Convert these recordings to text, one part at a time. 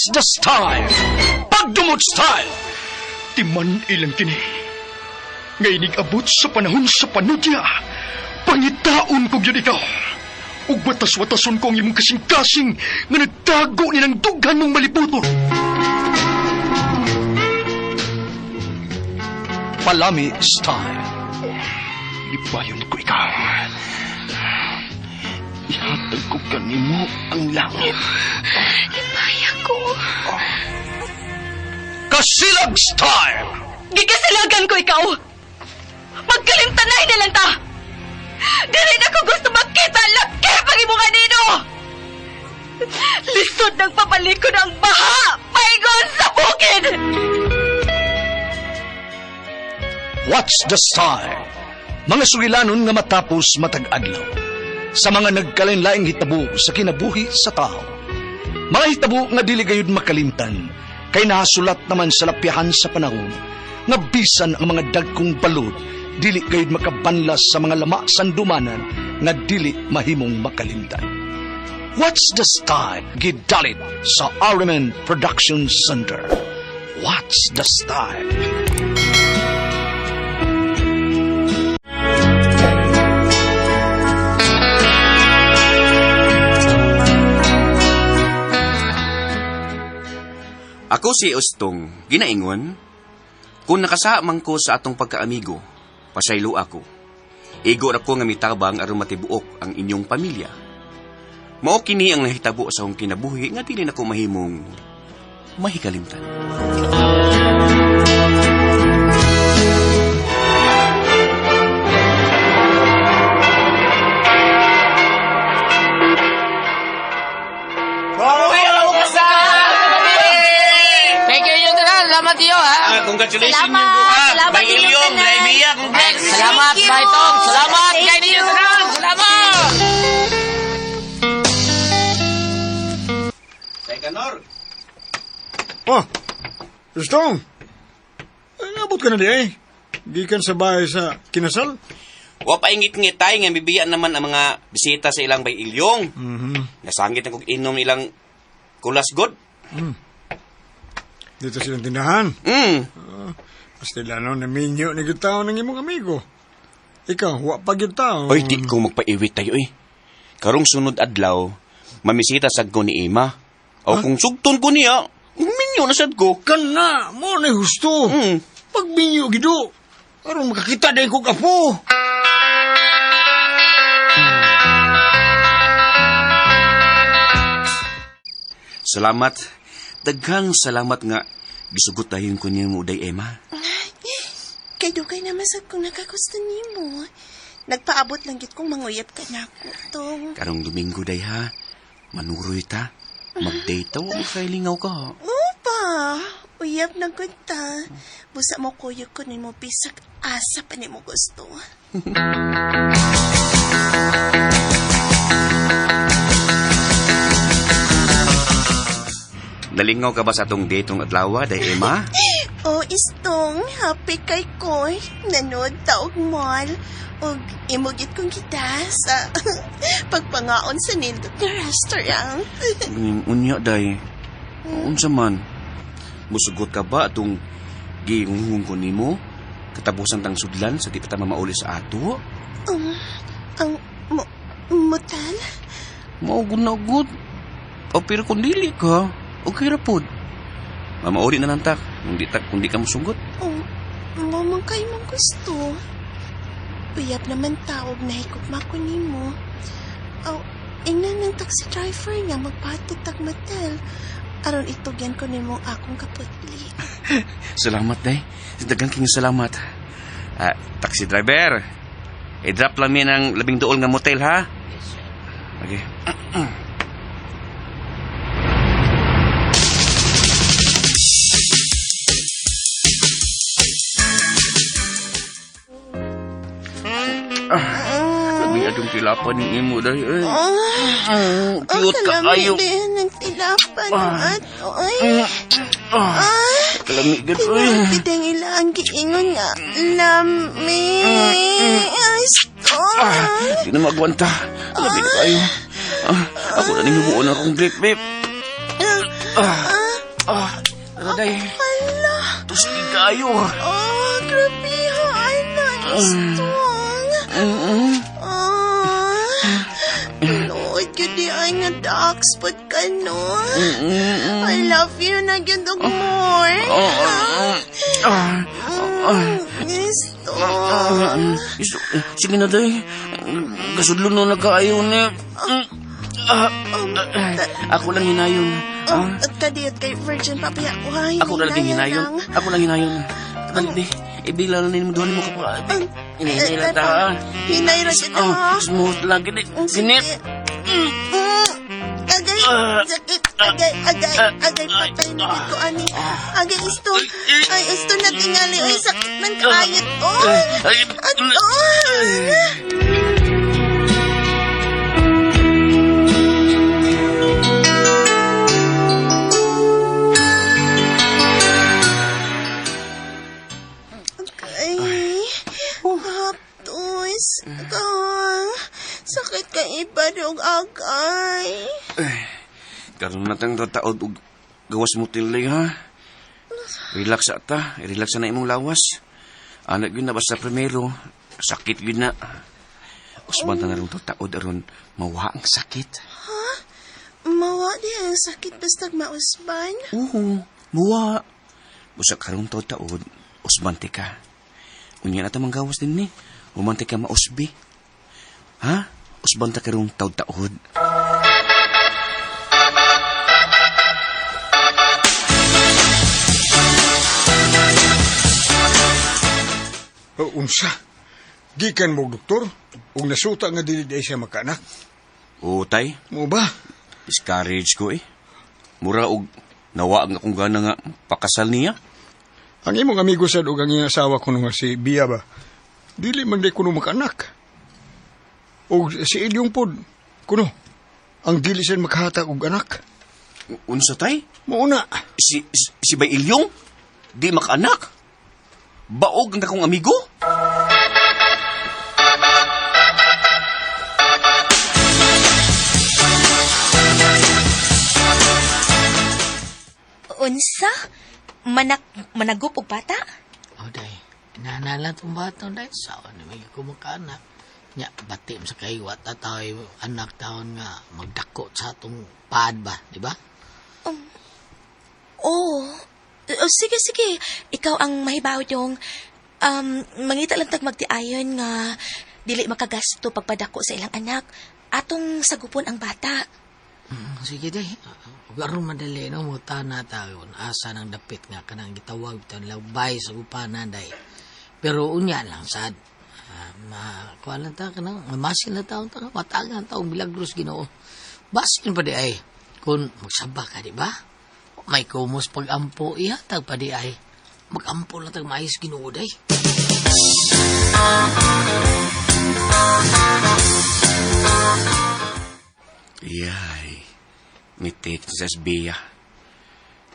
What's the style? Pagdumot style! Timan ilang kini. Ngayon abot sa panahon sa panudya. Pangitaon ko yun ikaw. Ug watas-watason ko ang imong kasing-kasing nga nagtago ni ng dughan mong malibuton. Palami style. Ibayon ko ikaw. Ihatag ko kanimo ang langit. Ipaya ko. Kasilag style. Gikasilagan ko ikaw. Magkalimtanay na lang ta. Dili na ko gusto makita laki pag imo kanino. Lisod ng papalikod ang baha. Paigon sa bukid. What's the style? Mga sugilanon nga matapos matag-adlaw. Sa mga nagkalain-laing hitabo sa kinabuhi sa tao. Mga hitabo nga dili gayud makalimtan. Kay nasulat naman sa lapyahan sa panahon. Nga bisan ang mga dagkong balod. Dili gayud makabanlas sa mga lama sandumanan. Nga dili mahimong makalimtan. What's the style? Gidalit sa Ariman Production Center. What's the style? Ako si Ustong, ginaingon, kung nakasamang ko sa atong pagkaamigo, pasaylo ako. Igo ra ko nga mitabang aron matibuok ang inyong pamilya. Mao kini ang nahitabo sa akong kinabuhi nga dili nako mahimong mahikalimtan. Salamat iyo, ha? Congratulations Salamat. yung duha. Salamat May din yung ilyong, tanan. may biya, congrats. Salamat, you. Baitong. Salamat Thank kay niyo. you. Salamat. Kay Kanor. Oh, Gustong. Nabot ka na di eh. Gikan sa bahay sa kinasal. Wa pa ingit-ngitay nga bibiyan naman ang mga bisita sa ilang bay ilyong. Nasangit na kong inom ilang kulas god. Dito silang tindahan. Pastilano na minyo ni gitao ng imong amigo. Ikaw, wa pa gitao. Oy, di ko magpaiwit tayo eh. Karong sunod adlaw, mamisita sad ko ni Ima. O kung sugton ko niya, minyo na sad ko. Kana, mo na gusto. Pag minyo gido, aron makakita dahil ko kapo. Salamat. Daghang salamat nga gisugot dayon ko niyo mo day Emma. Kay dugay naman sa kung nakagusto nimo. Nagpaabot lang gid kong manguyap ka na ako, Tong. Karong Domingo day ha. Manuroy ta. Mag-date wa mo kay lingaw ka. Opa, uyab na gud ta. Busa mo kuyo ko nimo bisag asa pa nimo gusto. Nalingaw ka ba sa atong date ng adlaw day Emma? Oh, Istong, happy kay ko. Nanood taog mall. O imugit kong kita sa pagpangaon sa nindot na restaurant. Unya day. Unsa man? Musugot ka ba atong giinghung ko nimo? Katapusan tang sudlan sa di pa ta mamauli sa ato? Ang mutal? Maugod na ugod. O pero kung dili ka, okay ra pod. Mamauli na lang tak, kung di ka musugot. Oh, mamang kayo mong gusto. Uyab naman tawag na higugma ko nimo. Oh, ingnan ng taxi driver nga magpatid tag motel. Aron itugyan ko nimo akong kaputli. Salamat, day. Dagang king salamat. Taxi driver, i-drop lang min ang 12 nga motel, ha? Okay. Sabi adong tilapan ni imo dahil. Cute ka ayo. Ng tilapan at oy. Kalami gid oy. Bidang ilang giingon nga. Lami. Ay, stop. Di na magwanta. Kalami na kayo. Ako na ning himuon akong grip, babe. na, day. Hala. Tusig kayo. Oh, grabe ha. Ay, naistong. Lord, yun di ay nga da-expert ka, no? I love you na yun more. Istong. Sige na, day. Gasudlo na nagkaayo niya. Ako lang hinayon. At kadiyot kay Virgin Papi ako, ha? Ako na lang hinayon. Ako lang hinayon. Dali, ibigla na mo doon mo ka pa. Hinay lang ta. Hinay ra siya na, ha? Smooth lang. Ginit. Agay, sakit. Agay, patay na dito, ani. Agay, isto. Ay, isto na tingali. Ay, sakit man kaayot. Haptos. Sakit ka ipadong agay. Karoon natang tataod og gawas mo tilay, ha? Relax ata. Relax na imong lawas. Anak yun na basta primero. Sakit yun na. Usman na rin tataod aron mawa ang sakit. Mawa di ang sakit basta mausban. Oo, mawa. Busa karoon tataod, usbante ka. Unya na tamang gawas din ni. Umante ka mausbi. Ha? Usbanta karoon taod-taod. Unsa? Gikan mo, doktor? Ug nasuta nga dili di siya makaanak. Oo, tay. Mo ba? Discourage ko eh. Mura og nawa ang akong gana nga pakasal niya. Ang imong amigo sad ug ang iyang asawa kuno nga si Bia ba? Dili man day kuno makaanak. Og si Ilyong pod kuno ang dili siya makahatag og anak. Unsa tay? Mauna. Si Bay Ilyong? Di makaanak? Baog ang akong amigo? Unsa? Managup og bata? O, day. Nanala itong bata, day. Sawa na may kumakanak. Nya, batim sa kaiwat at tayo anak taon nga magdako sa atong pad ba, di ba? Sige. Ikaw ang mahibaw yung mangita lang tag magtiayon nga dili makagasto pagpadako sa ilang anak. Atong sagupon ang bata. Sige, day. Garo madali, no? Muta na tayo. Asa ng dapit nga kanang gitawag ito. Labay sa gupanan, day. Pero unya lang, sad. Kuha lang ta ka nang mamasin na taon ta. Matagan taong milagros ginoo. Basin pa di ay. Kung magsaba ka, di ba? May kumos pag-ampo, ihatag pa di ay. Mag-ampo lang tag maayos ginoo, day. Yay. Mitik sa Bia.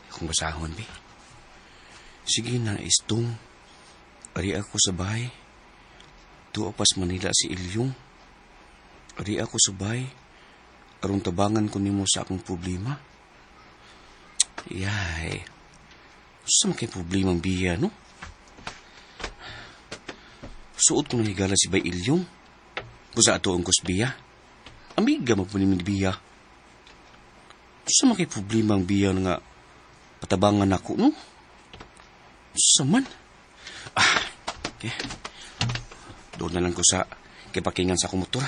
Kung basahon, be. Sige na, istong. Ari ako sa bahay. Tuwa pas Manila si Ilyong. Ari ako sa bahay. Arong tabangan ko nimo sa akong problema. Yay. Saan kay problema ang Bia, no? Suot ko na higala si Bay Ilyong. Pusa ato ang kusbiya. Amiga magpunin ni Bia. Saan kay problema ang Bia nga patabangan ako, no? Saman. Okay. Doon na lang ko sa kipakingan sa akong motor.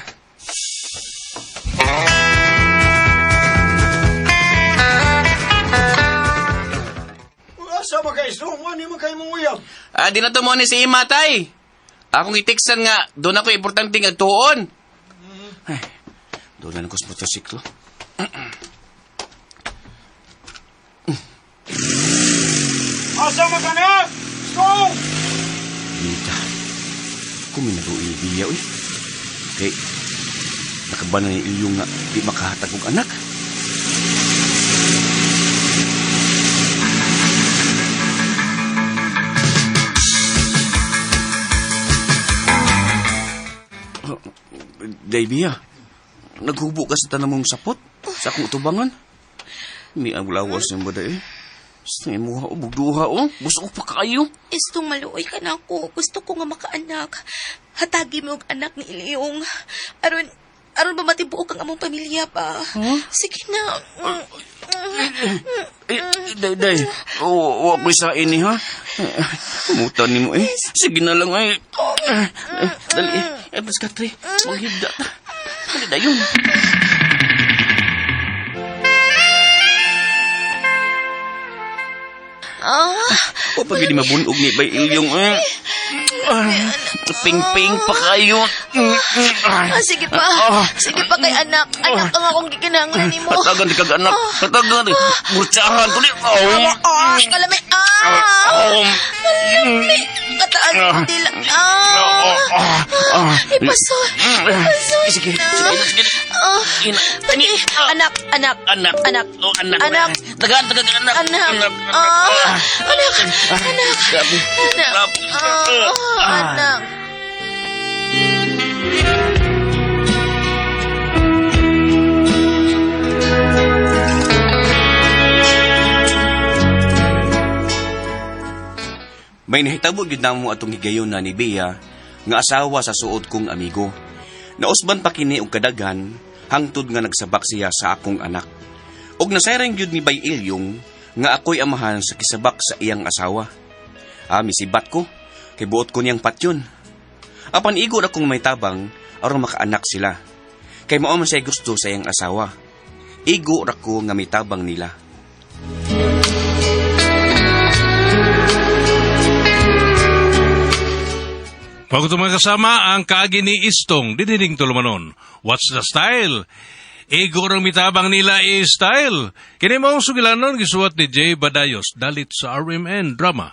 Asa ba guys? No, wani man kay mong uyab. Di na to mo ni si Imatay. Akong itiksan nga, doon ako importante nga tuon. Ay, doon na lang ko sa motorsiklo. Asa man ka na? Stop! Mita, kuminago Biya, uy. Kay, nakabana ni Ilyong nga di makahatag og anak. Day Biya, naghubo ka sa tanamong sapot sa akong tubangan. May ang lawas ng bada eh. Sa mo bugduha Gusto ko pa kayo. Istong maluoy ka na ako. Gusto ko nga makaanak. Hatagi mo ang anak ni Ilyong. Aron ba matibuok ang among pamilya pa? Sige na. Day. Huwag mo sa ini, ha? Mutan ni mo, Sige na lang, Dali, Mas Katri. Maghibda ta. Dali na yun. O pag hindi mabunog ni Bay Ilyong, Ping-ping pa kayo. Sige pa. Sige pa kay anak. Anak ang akong gikinahanglan ni mo. Katagan di kag anak. Katagan di. Murtsahan ko di. Kalami. Kalami. Kataan ko dila. Ipasol. Sige. Tagi. Anak. Anak. Anak. Anak. Tagaan anak. Anak. Grabe. Anak. May nahitabo gid namo atong higayon na ni Bea nga asawa sa suod kong amigo. Nausban pa kini og kadaghan hangtod nga nagsabak siya sa akong anak. Og nasayran gyud ni Bay Ilyong nga ako'y amahan sa kisabak sa iyang asawa. Misibat ko kay buot ko niyang patyon. Apan igor akong may tabang aron makaanak sila. Kay mao man siya gusto sa iyang asawa. Igor ako nga may tabang nila. Bago ito mga kasama, ang kaagi ni Istong, dididing tulumanon. What's the style? Ego rang mitabang nila style. Kini maong sugilanon gisuwat ni Jay Badayos, dalit sa RMN Drama.